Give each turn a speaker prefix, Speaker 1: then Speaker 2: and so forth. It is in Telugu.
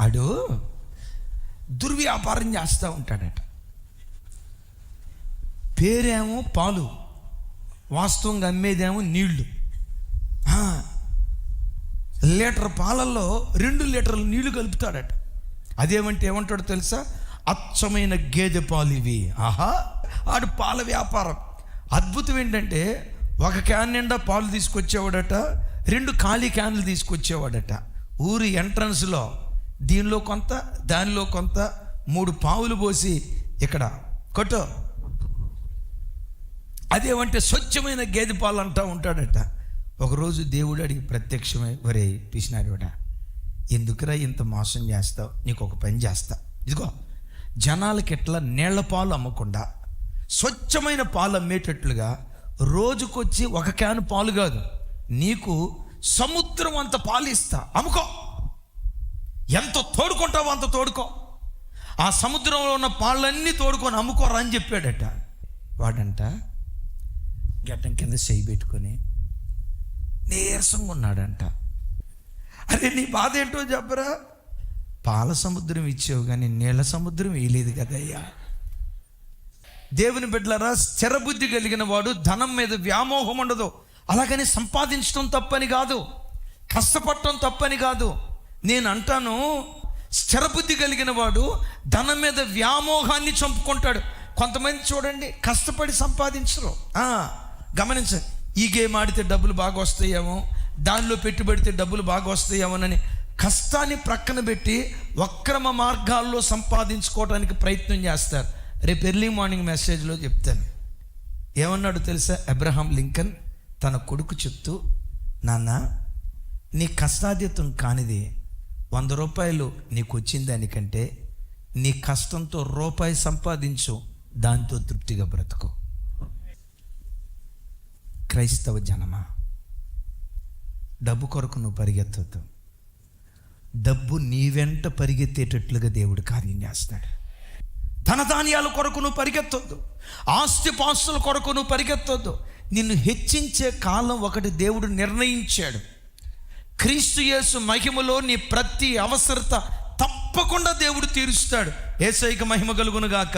Speaker 1: ఆడు దుర్వ్యాపారం చేస్తూ ఉంటాడట. పేరేమో పాలు, వాస్తవంగా అమ్మేదేమో నీళ్లు. లీటర్ పాలల్లో 2 లీటర్ల నీళ్లు కలుపుతాడట. అదేమంటే ఏమంటాడో తెలుసా? అచ్చమైన గేదె పాలు ఇవి. ఆడు పాల వ్యాపారం. అద్భుతం ఏంటంటే, 1 క్యాన్ నిండా పాలు తీసుకొచ్చేవాడట, 2 ఖాళీ క్యాన్లు తీసుకొచ్చేవాడట. ఊరి ఎంట్రన్స్లో దీనిలో కొంత, దానిలో కొంత, 3 పావులు పోసి ఇక్కడ కొట్టు. అదేమంటే స్వచ్ఛమైన గేదె పాలు అంటూ ఉంటాడట. ఒకరోజు దేవుడు అడిగి ప్రత్యక్షమై, ఒరే పిసినారుడా, ఎందుకురా ఇంత మోసం చేస్తావు? నీకు ఒక పని చేస్తా. ఇదిగో, జనాలకి ఎట్లా నీళ్ల పాలు అమ్మకుండా స్వచ్ఛమైన పాలు అమ్మేటట్లుగా రోజుకొచ్చి 1 క్యాను పాలు కాదు, నీకు సముద్రం అంత పాలు ఇస్తా, అమ్ముకో. ఎంత తోడుకుంటావో అంత తోడుకో. ఆ సముద్రంలో ఉన్న పాళ్ళన్నీ తోడుకొని అమ్ముకోరా అని చెప్పాడట. వాడంట గట్టం కింద చేయి పెట్టుకొని నీరసంగా ఉన్నాడంట. అరే, నీ బాధ ఏంటో చెప్పరా? పాల సముద్రం ఇచ్చావు కానీ నీళ్ళ సముద్రం వేయలేదు కదయ్యా. దేవుని బిడ్డలారా, స్థిర బుద్ధి కలిగిన వాడు ధనం మీద వ్యామోహం ఉండదు. అలాగని సంపాదించడం తప్పని కాదు, కష్టపడటం తప్పని కాదు. నేను అంటాను, స్థిర బుద్ధి కలిగిన వాడు ధనం మీద వ్యామోహాన్ని చంపుకుంటాడు. కొంతమంది చూడండి, కష్టపడి సంపాదించరు. గమనించండి, ఈ గేమ్ ఆడితే డబ్బులు బాగా వస్తాయేమో, దానిలో పెట్టుబడితే డబ్బులు బాగా వస్తాయేమోనని కష్టాన్ని ప్రక్కన పెట్టి వక్రమ మార్గాల్లో సంపాదించుకోవడానికి ప్రయత్నం చేస్తారు. రేపు ఎర్లీ మార్నింగ్ మెసేజ్లో చెప్తాను. ఏమన్నాడు తెలుసా? అబ్రహాం లింకన్ తన కొడుకు చెప్తూ, నాన్న, నీ కష్టాతీతం కానిది 100 రూపాయలు నీకు వచ్చిన దానికంటే నీ కష్టంతో రూపాయి సంపాదించు, దాంతో తృప్తిగా బ్రతుకు. క్రైస్తవ జనమా, డబ్బు కొరకు నువ్వు పరిగెత్తొద్దు. డబ్బు నీ వెంట పరిగెత్తేటట్లుగా దేవుడు కార్యం చేస్తాడు. ధనధాన్యాల కొరకు నువ్వు పరిగెత్తొద్దు. ఆస్తిపాస్తుల కొరకు నువ్వు పరిగెత్తొద్దు. నిన్ను హెచ్చించే కాలం ఒకటి దేవుడు నిర్ణయించాడు. క్రీస్తు యేసు మహిమలో నీ ప్రతి అవసరత తప్పకుండా దేవుడు తీరుస్తాడు. యేసయ్యకి మహిమ కలుగును గాక.